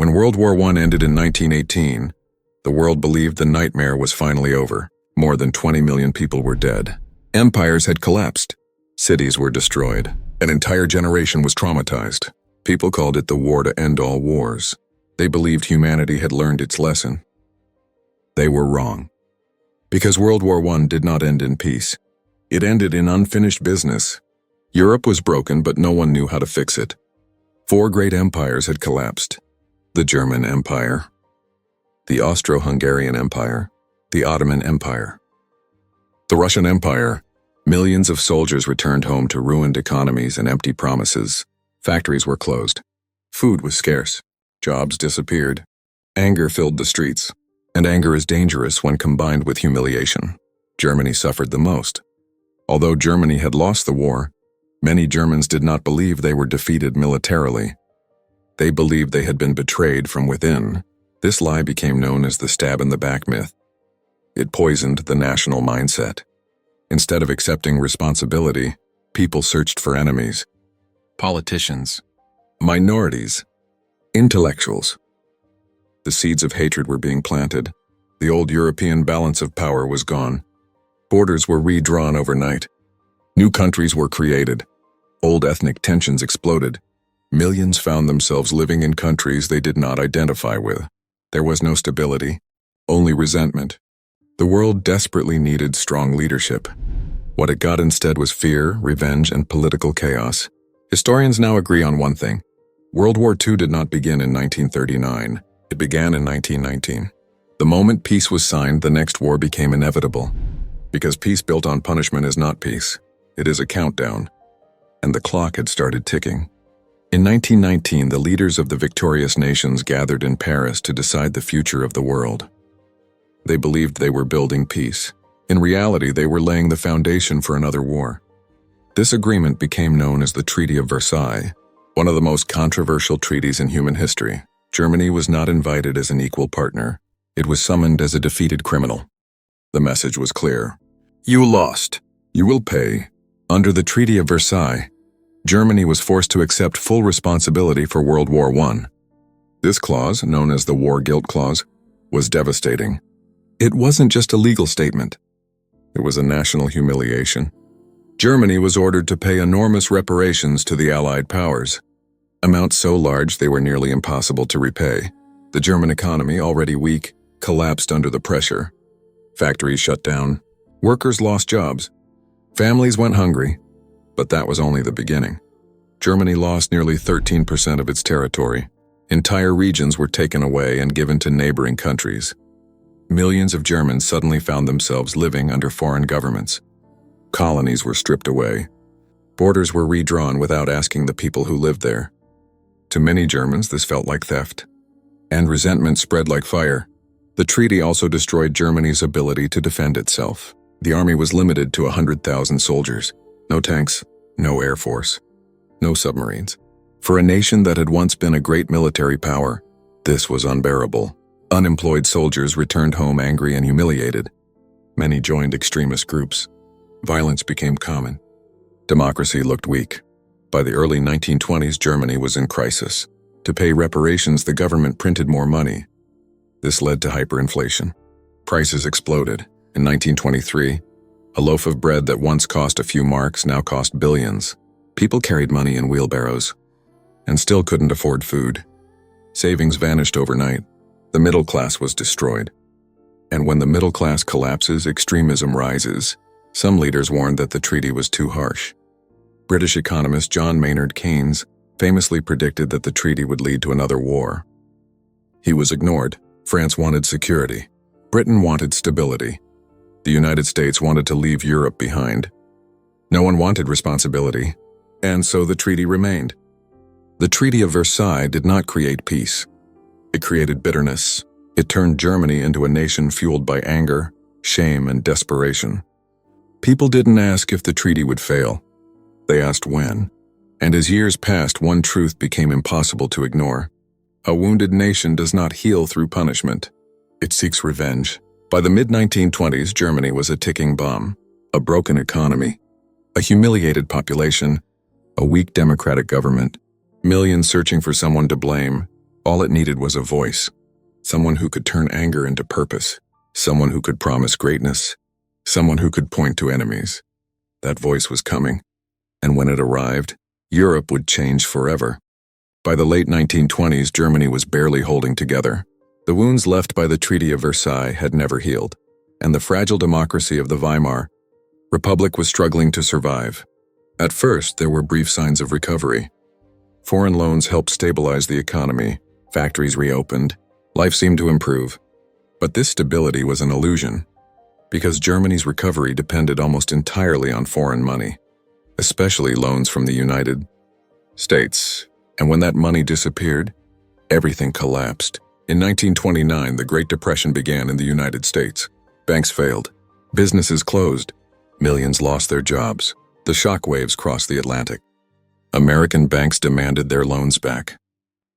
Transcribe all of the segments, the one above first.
When World War I ended in 1918, the world believed the nightmare was finally over. More than 20 million people were dead. Empires had collapsed. Cities were destroyed. An entire generation was traumatized. People called it the war to end all wars. They believed humanity had learned its lesson. They were wrong. Because World War I did not end in peace. It ended in unfinished business. Europe was broken, but no one knew how to fix it. 4 great empires had collapsed. The German Empire, the Austro-Hungarian Empire, the Ottoman Empire. The Russian Empire. Millions of soldiers returned home to ruined economies and empty promises. Factories were closed. Food was scarce. Jobs disappeared. Anger filled the streets. And anger is dangerous when combined with humiliation. Germany suffered the most. Although Germany had lost the war, many Germans did not believe they were defeated militarily. They believed they had been betrayed from within. This lie became known as the stab-in-the-back myth. It poisoned the national mindset. Instead of accepting responsibility, people searched for enemies. Politicians, minorities, intellectuals. The seeds of hatred were being planted. The old European balance of power was gone. Borders were redrawn overnight. New countries were created. Old ethnic tensions exploded. Millions found themselves living in countries they did not identify with. There was no stability, only resentment. The world desperately needed strong leadership. What it got instead was fear, revenge, and political chaos. Historians now agree on one thing. World War II did not begin in 1939. It began in 1919. The moment peace was signed, the next war became inevitable. Because peace built on punishment is not peace. It is a countdown. And the clock had started ticking. In 1919, the leaders of the victorious nations gathered in Paris to decide the future of the world. They believed they were building peace. In reality, they were laying the foundation for another war. This agreement became known as the Treaty of Versailles, one of the most controversial treaties in human history. Germany was not invited as an equal partner. It was summoned as a defeated criminal. The message was clear. You lost. You will pay. Under the Treaty of Versailles, Germany was forced to accept full responsibility for World War I. This clause, known as the War Guilt Clause, was devastating. It wasn't just a legal statement. It was a national humiliation. Germany was ordered to pay enormous reparations to the Allied powers, amounts so large they were nearly impossible to repay. The German economy, already weak, collapsed under the pressure. Factories shut down. Workers lost jobs. Families went hungry. But that was only the beginning. Germany lost nearly 13% of its territory. Entire regions were taken away and given to neighboring countries. Millions of Germans suddenly found themselves living under foreign governments. Colonies were stripped away. Borders were redrawn without asking the people who lived there. To many Germans, this felt like theft. And resentment spread like fire. The treaty also destroyed Germany's ability to defend itself. The army was limited to 100,000 soldiers. No tanks, no air force, no submarines. For a nation that had once been a great military power, this was unbearable. Unemployed soldiers returned home angry and humiliated. Many joined extremist groups. Violence became common. Democracy looked weak. By the early 1920s, Germany was in crisis. To pay reparations, the government printed more money. This led to hyperinflation. Prices exploded. In 1923, a loaf of bread that once cost a few marks now cost billions. People carried money in wheelbarrows and still couldn't afford food. Savings vanished overnight. The middle class was destroyed. And when the middle class collapses, extremism rises. Some leaders warned that the treaty was too harsh. British economist John Maynard Keynes famously predicted that the treaty would lead to another war. He was ignored. France wanted security. Britain wanted stability. The United States wanted to leave Europe behind. No one wanted responsibility, and so the treaty remained. The Treaty of Versailles did not create peace. It created bitterness. It turned Germany into a nation fueled by anger, shame, and desperation. People didn't ask if the treaty would fail. They asked when. And as years passed, one truth became impossible to ignore. A wounded nation does not heal through punishment. It seeks revenge. By the mid-1920s, Germany was a ticking bomb, a broken economy, a humiliated population, a weak democratic government, millions searching for someone to blame. All it needed was a voice, someone who could turn anger into purpose, someone who could promise greatness, someone who could point to enemies. That voice was coming, and when it arrived, Europe would change forever. By the late 1920s, Germany was barely holding together. The wounds left by the Treaty of Versailles had never healed, and the fragile democracy of the Weimar Republic was struggling to survive. At first, there were brief signs of recovery. Foreign loans helped stabilize the economy, factories reopened, life seemed to improve. But this stability was an illusion, because Germany's recovery depended almost entirely on foreign money, especially loans from the United States. And when that money disappeared, everything collapsed. In 1929, the Great Depression began in the United States. Banks failed. Businesses closed. Millions lost their jobs. The shockwaves crossed the Atlantic. American banks demanded their loans back.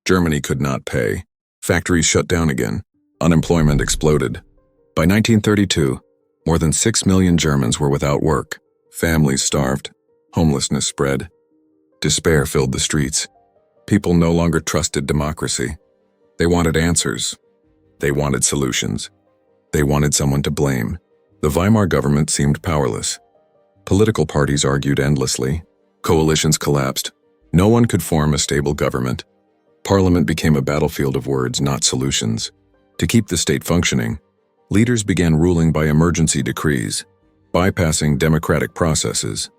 Germany could not pay. Factories shut down again. Unemployment exploded. By 1932, more than 6 million Germans were without work. Families starved. Homelessness spread. Despair filled the streets. People no longer trusted democracy. They wanted answers. They wanted solutions. They wanted someone to blame. The Weimar government seemed powerless. Political parties argued endlessly. Coalitions collapsed. No one could form a stable government. Parliament became a battlefield of words, not solutions. To keep the state functioning, leaders began ruling by emergency decrees, bypassing democratic processes.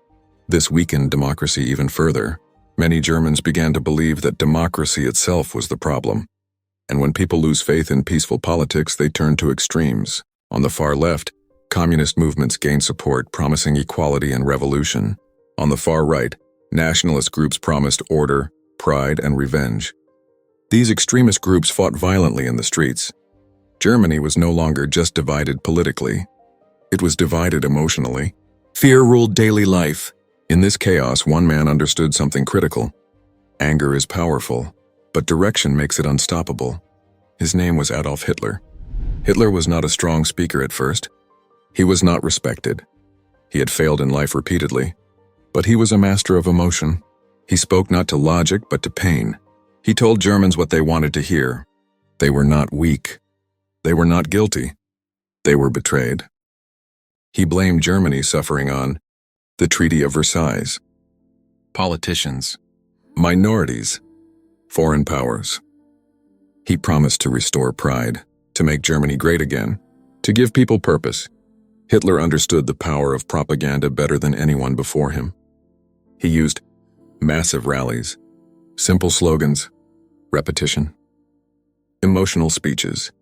This weakened democracy even further. Many Germans began to believe that democracy itself was the problem. And when people lose faith in peaceful politics, they turn to extremes. On the far left, communist movements gained support, promising equality and revolution. On the far right, nationalist groups promised order, pride, and revenge. These extremist groups fought violently in the streets. Germany was no longer just divided politically. It was divided emotionally. Fear ruled daily life. In this chaos, one man understood something critical. Anger is powerful, but direction makes it unstoppable. His name was Adolf Hitler. Hitler was not a strong speaker at first. He was not respected. He had failed in life repeatedly, but he was a master of emotion. He spoke not to logic, but to pain. He told Germans what they wanted to hear. They were not weak. They were not guilty. They were betrayed. He blamed Germany's suffering on the Treaty of Versailles, politicians, minorities, foreign powers. He promised to restore pride, to make Germany great again, to give people purpose. Hitler understood the power of propaganda better than anyone before him. He used massive rallies, simple slogans, repetition, emotional speeches.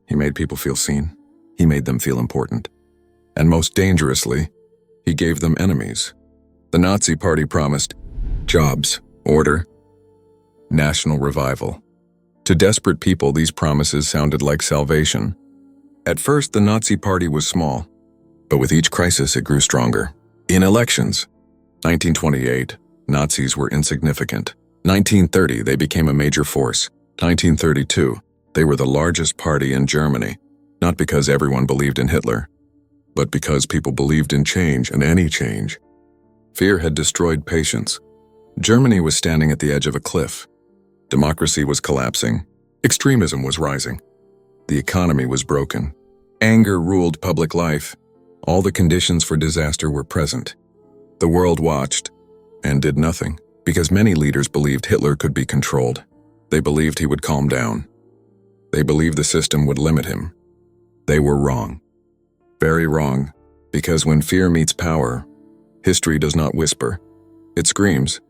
He made people feel seen. He made them feel important. And most dangerously, he gave them enemies. The Nazi Party promised jobs, order, national revival. To desperate people, these promises sounded like salvation. At first, the Nazi Party was small, but with each crisis it grew stronger. In elections, 1928, Nazis were insignificant. 1930, they became a major force. 1932, they were the largest party in Germany, not because everyone believed in Hitler, but because people believed in change and any change. Fear had destroyed patience. Germany was standing at the edge of a cliff. Democracy was collapsing. Extremism was rising. The economy was broken. Anger ruled public life. All the conditions for disaster were present. The world watched and did nothing because many leaders believed Hitler could be controlled. They believed he would calm down. They believed the system would limit him. They were wrong. Very wrong, because when fear meets power, history does not whisper. It screams.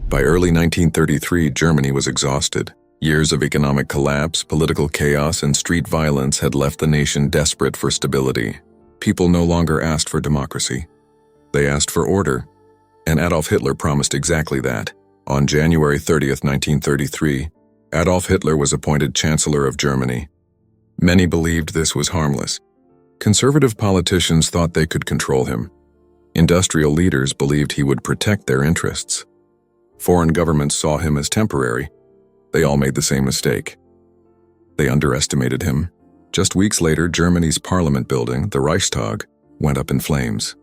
By early 1933, Germany was exhausted. Years of economic collapse, political chaos, and street violence had left the nation desperate for stability. People no longer asked for democracy. They asked for order, and Adolf Hitler promised exactly that. On January 30th, 1933, Adolf Hitler was appointed Chancellor of Germany. Many believed this was harmless. Conservative politicians thought they could control him. Industrial leaders believed he would protect their interests. Foreign governments saw him as temporary. They all made the same mistake. They underestimated him. Just weeks later, Germany's parliament building, the Reichstag, went up in flames.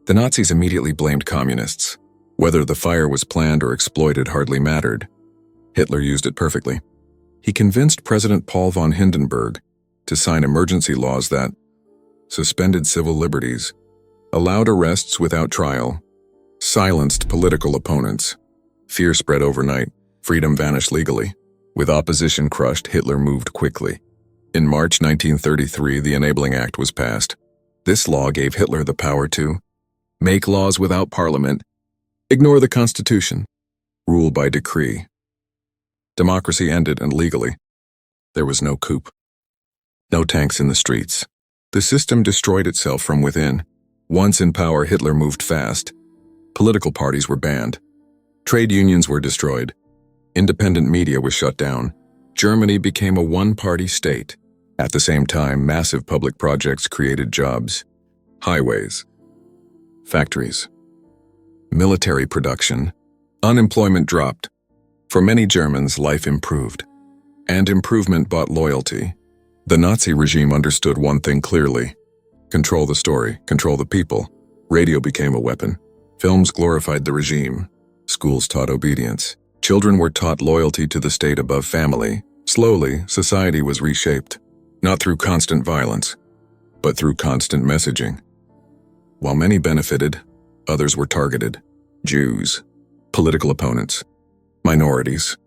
The Nazis immediately blamed communists. Whether the fire was planned or exploited hardly mattered. Hitler used it perfectly. He convinced President Paul von Hindenburg to sign emergency laws that suspended civil liberties, allowed arrests without trial, silenced political opponents. Fear spread overnight. Freedom vanished legally. With opposition crushed, Hitler moved quickly. In March 1933, the Enabling Act was passed. This law gave Hitler the power to make laws without parliament, ignore the Constitution, rule by decree. Democracy ended, and legally, there was no coup. No tanks in the streets. The system destroyed itself from within. Once in power, Hitler moved fast. Political parties were banned. Trade unions were destroyed. Independent media was shut down. Germany became a one-party state. At the same time, massive public projects created jobs. Highways, factories, military production. Unemployment dropped. For many Germans, life improved. And improvement bought loyalty. The Nazi regime understood one thing clearly: control the story, control the people. Radio became a weapon. Films glorified the regime. Schools taught obedience. Children were taught loyalty to the state above family. Slowly, society was reshaped, not through constant violence, but through constant messaging. While many benefited, others were targeted. Jews, political opponents, minorities.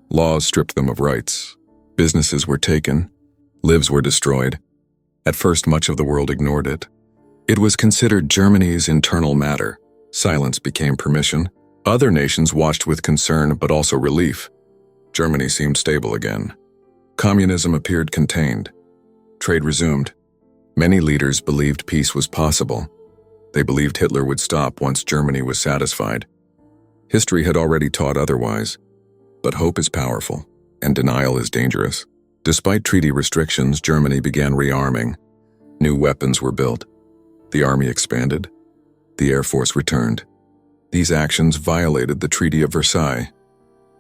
Laws stripped them of rights. Businesses were taken. Lives were destroyed. At first, much of the world ignored it. It was considered Germany's internal matter. Silence became permission. Other nations watched with concern, but also relief. Germany seemed stable again. Communism appeared contained. Trade resumed. Many leaders believed peace was possible. They believed Hitler would stop once Germany was satisfied. History had already taught otherwise. But hope is powerful, and denial is dangerous. Despite treaty restrictions, Germany began rearming. New weapons were built. The army expanded. The air force returned. These actions violated the Treaty of Versailles.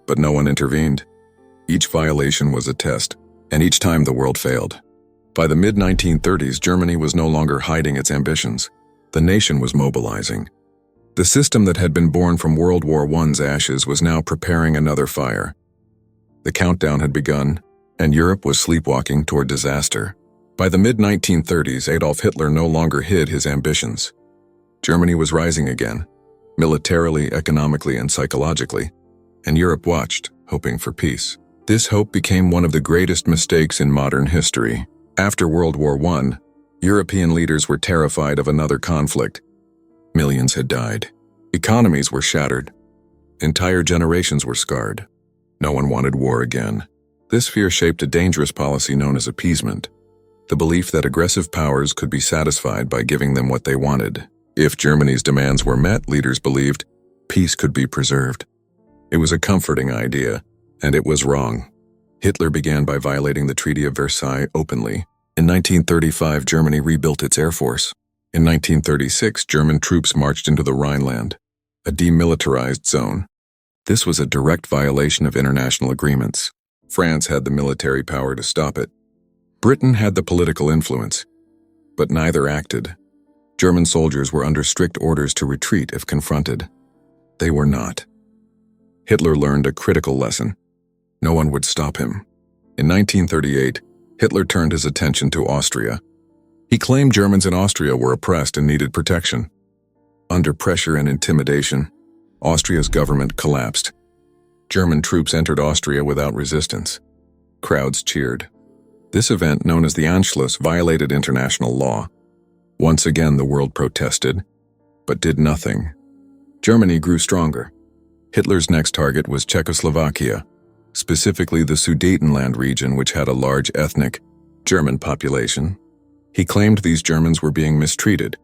But no one intervened. Each violation was a test, and each time the world failed. By the mid-1930s, Germany was no longer hiding its ambitions. The nation was mobilizing. The system that had been born from World War I's ashes was now preparing another fire. The countdown had begun, and Europe was sleepwalking toward disaster. By the mid-1930s, Adolf Hitler no longer hid his ambitions. Germany was rising again, militarily, economically, and psychologically, and Europe watched, hoping for peace. This hope became one of the greatest mistakes in modern history. After World War I, European leaders were terrified of another conflict. Millions had died. Economies were shattered. Entire generations were scarred. No one wanted war again. This fear shaped a dangerous policy known as appeasement, the belief that aggressive powers could be satisfied by giving them what they wanted. If Germany's demands were met, leaders believed, peace could be preserved. It was a comforting idea, and it was wrong. Hitler began by violating the Treaty of Versailles openly. In 1935, Germany rebuilt its air force. In 1936, German troops marched into the Rhineland, a demilitarized zone. This was a direct violation of international agreements. France had the military power to stop it. Britain had the political influence, but neither acted. German soldiers were under strict orders to retreat if confronted. They were not. Hitler learned a critical lesson. No one would stop him. In 1938, Hitler turned his attention to Austria. He claimed Germans in Austria were oppressed and needed protection. Under pressure and intimidation, Austria's government collapsed. German troops entered Austria without resistance. Crowds cheered. This event, known as the Anschluss, violated international law. Once again, the world protested, but did nothing. Germany grew stronger. Hitler's next target was Czechoslovakia, specifically the Sudetenland region, which had a large ethnic German population. He claimed these Germans were being mistreated.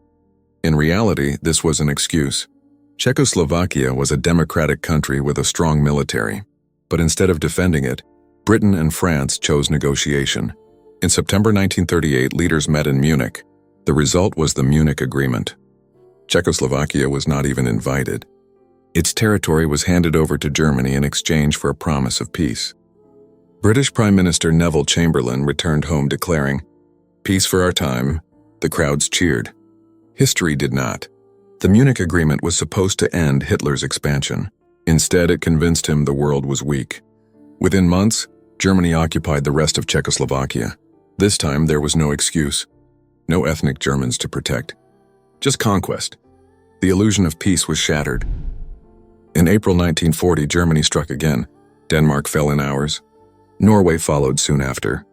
In reality, this was an excuse. Czechoslovakia was a democratic country with a strong military, but instead of defending it, Britain and France chose negotiation. In September 1938, leaders met in Munich. The result was the Munich Agreement. Czechoslovakia was not even invited. Its territory was handed over to Germany in exchange for a promise of peace. British Prime Minister Neville Chamberlain returned home declaring, "Peace for our time." The crowds cheered. History did not. The Munich Agreement was supposed to end Hitler's expansion. Instead, it convinced him the world was weak. Within months, Germany occupied the rest of Czechoslovakia. This time there was no excuse. No ethnic Germans to protect. Just conquest. The illusion of peace was shattered. In April 1940, Germany struck again. Denmark fell in hours. Norway followed soon after.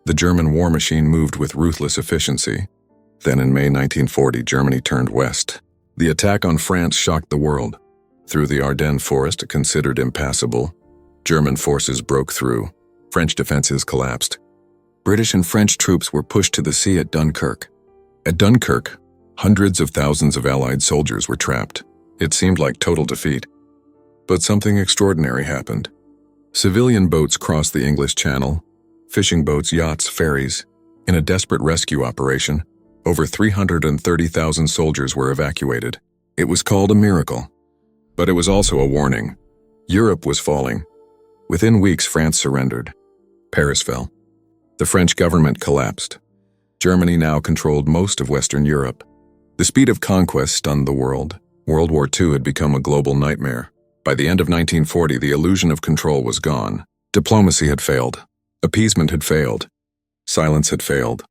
The German war machine moved with ruthless efficiency. Then in May 1940, Germany turned west. The attack on France shocked the world. Through the Ardennes forest, considered impassable, German forces broke through. French defenses collapsed. British and French troops were pushed to the sea at Dunkirk. At Dunkirk, hundreds of thousands of Allied soldiers were trapped. It seemed like total defeat. But something extraordinary happened. Civilian boats crossed the English Channel, fishing boats, yachts, ferries. In a desperate rescue operation, over 330,000 soldiers were evacuated. It was called a miracle. But it was also a warning. Europe was falling. Within weeks, France surrendered. Paris fell. The French government collapsed. Germany now controlled most of Western Europe. The speed of conquest stunned the world. World War II had become a global nightmare. By the end of 1940, the illusion of control was gone. Diplomacy had failed. Appeasement had failed. Silence had failed.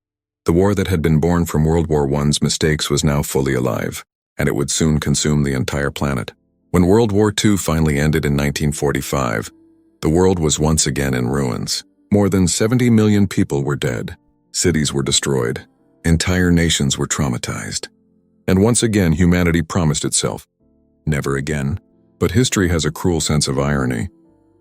The war that had been born from World War I's mistakes was now fully alive, and it would soon consume the entire planet. When World War II finally ended in 1945, the world was once again in ruins. More than 70 million people were dead. Cities were destroyed. Entire nations were traumatized. And once again, humanity promised itself, never again. But history has a cruel sense of irony.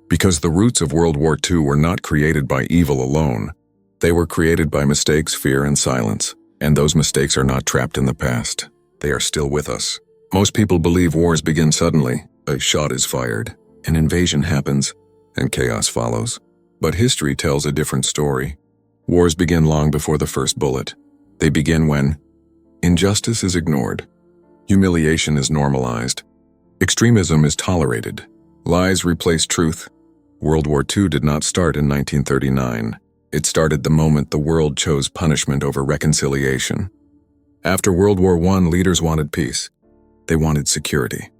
Because the roots of World War II were not created by evil alone. They were created by mistakes, fear, and silence. And those mistakes are not trapped in the past. They are still with us. Most people believe wars begin suddenly. A shot is fired, an invasion happens, and chaos follows. But history tells a different story. Wars begin long before the first bullet. They begin when injustice is ignored, humiliation is normalized, extremism is tolerated, lies replace truth. World War II did not start in 1939. It started the moment the world chose punishment over reconciliation. After World War I, leaders wanted peace. They wanted security.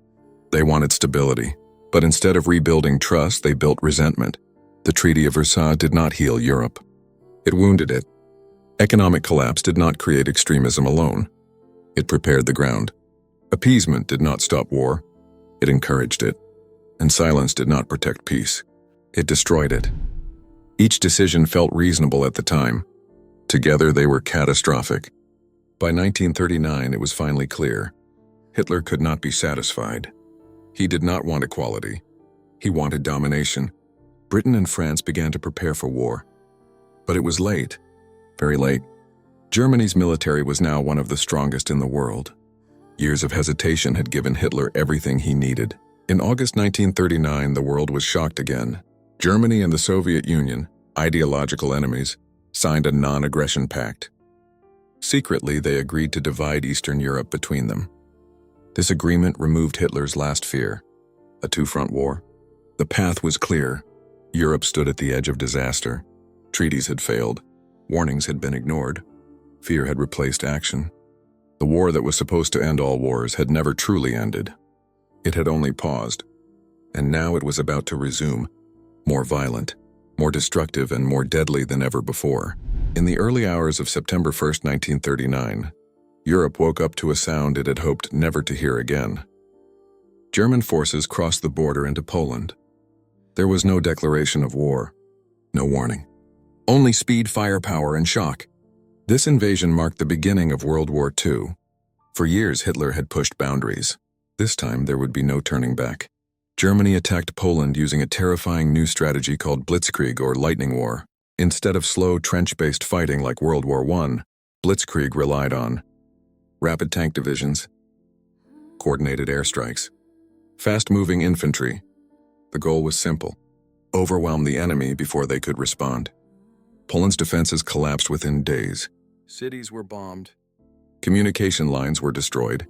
They wanted stability. But instead of rebuilding trust, they built resentment. The Treaty of Versailles did not heal Europe. It wounded it. Economic collapse did not create extremism alone. It prepared the ground. Appeasement did not stop war. It encouraged it. And silence did not protect peace. It destroyed it. Each decision felt reasonable at the time. Together they were catastrophic. By 1939, it was finally clear. Hitler could not be satisfied. He did not want equality. He wanted domination. Britain and France began to prepare for war. But it was late. Very late. Germany's military was now one of the strongest in the world. Years of hesitation had given Hitler everything he needed. In August 1939, the world was shocked again. Germany and the Soviet Union, ideological enemies, signed a non-aggression pact. Secretly, they agreed to divide Eastern Europe between them. This agreement removed Hitler's last fear, a two-front war. The path was clear. Europe stood at the edge of disaster. Treaties had failed. Warnings had been ignored. Fear had replaced action. The war that was supposed to end all wars had never truly ended. It had only paused. And now it was about to resume, more violent, more destructive, and more deadly than ever before. In the early hours of September 1st, 1939, Europe woke up to a sound it had hoped never to hear again. German forces crossed the border into Poland. There was no declaration of war, no warning. Only speed, firepower, and shock. This invasion marked the beginning of World War II. For years, Hitler had pushed boundaries. This time, there would be no turning back. Germany attacked Poland using a terrifying new strategy called Blitzkrieg or lightning war. Instead of slow, trench-based fighting like World War I, Blitzkrieg relied on rapid tank divisions, coordinated airstrikes, fast-moving infantry. The goal was simple: overwhelm the enemy before they could respond. Poland's defenses collapsed within days. Cities were bombed. Communication lines were destroyed.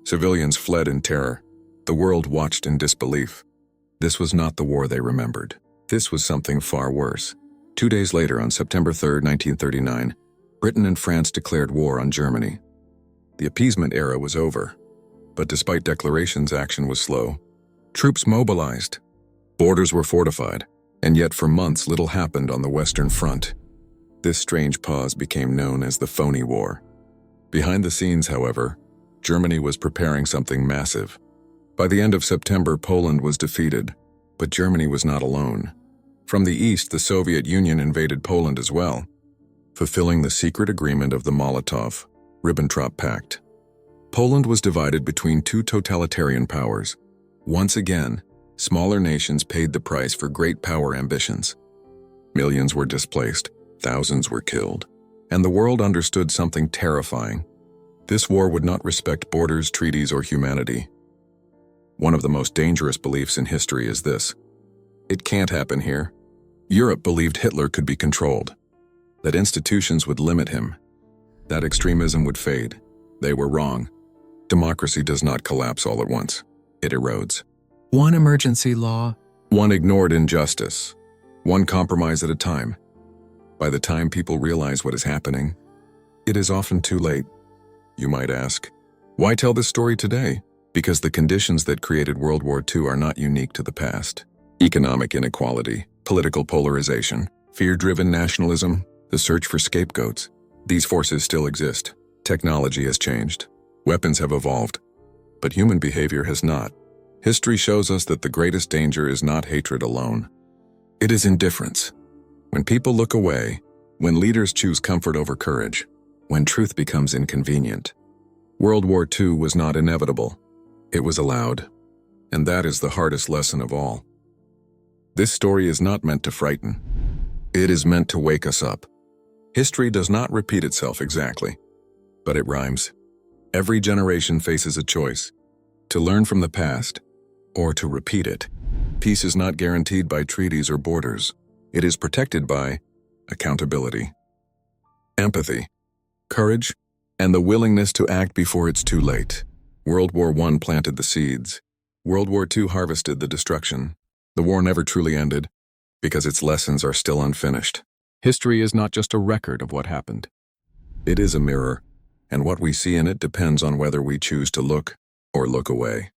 Civilians fled in terror. The world watched in disbelief. This was not the war they remembered. This was something far worse. 2 days later, on September 3, 1939, Britain and France declared war on Germany. The appeasement era was over. But despite declarations, action was slow. Troops mobilized. Borders were fortified. And yet for months little happened on the Western Front. This strange pause became known as the Phony War. Behind the scenes, however, Germany was preparing something massive. By the end of September, Poland was defeated, but Germany was not alone. From the east, the Soviet Union invaded Poland as well, fulfilling the secret agreement of the Molotov-Ribbentrop Pact. Poland was divided between two totalitarian powers. Once again, smaller nations paid the price for great power ambitions. Millions were displaced, thousands were killed, and the world understood something terrifying. This war would not respect borders, treaties, or humanity. One of the most dangerous beliefs in history is this: it can't happen here. Europe believed Hitler could be controlled, that institutions would limit him, that extremism would fade. They were wrong. Democracy does not collapse all at once. It erodes. One emergency law, one ignored injustice, one compromise at a time. By the time people realize what is happening, it is often too late. You might ask, why tell this story today? Because the conditions that created World War II are not unique to the past. Economic inequality, political polarization, fear-driven nationalism, the search for scapegoats. These forces still exist. Technology has changed. Weapons have evolved. But human behavior has not. History shows us that the greatest danger is not hatred alone. It is indifference. When people look away, when leaders choose comfort over courage, when truth becomes inconvenient. World War II was not inevitable. It was allowed. And that is the hardest lesson of all. This story is not meant to frighten. It is meant to wake us up. History does not repeat itself exactly, but it rhymes. Every generation faces a choice: to learn from the past or to repeat it. Peace is not guaranteed by treaties or borders. It is protected by accountability, empathy, courage, and the willingness to act before it's too late. World War I planted the seeds. World War II harvested the destruction. The war never truly ended because its lessons are still unfinished. History is not just a record of what happened. It is a mirror, and what we see in it depends on whether we choose to look or look away.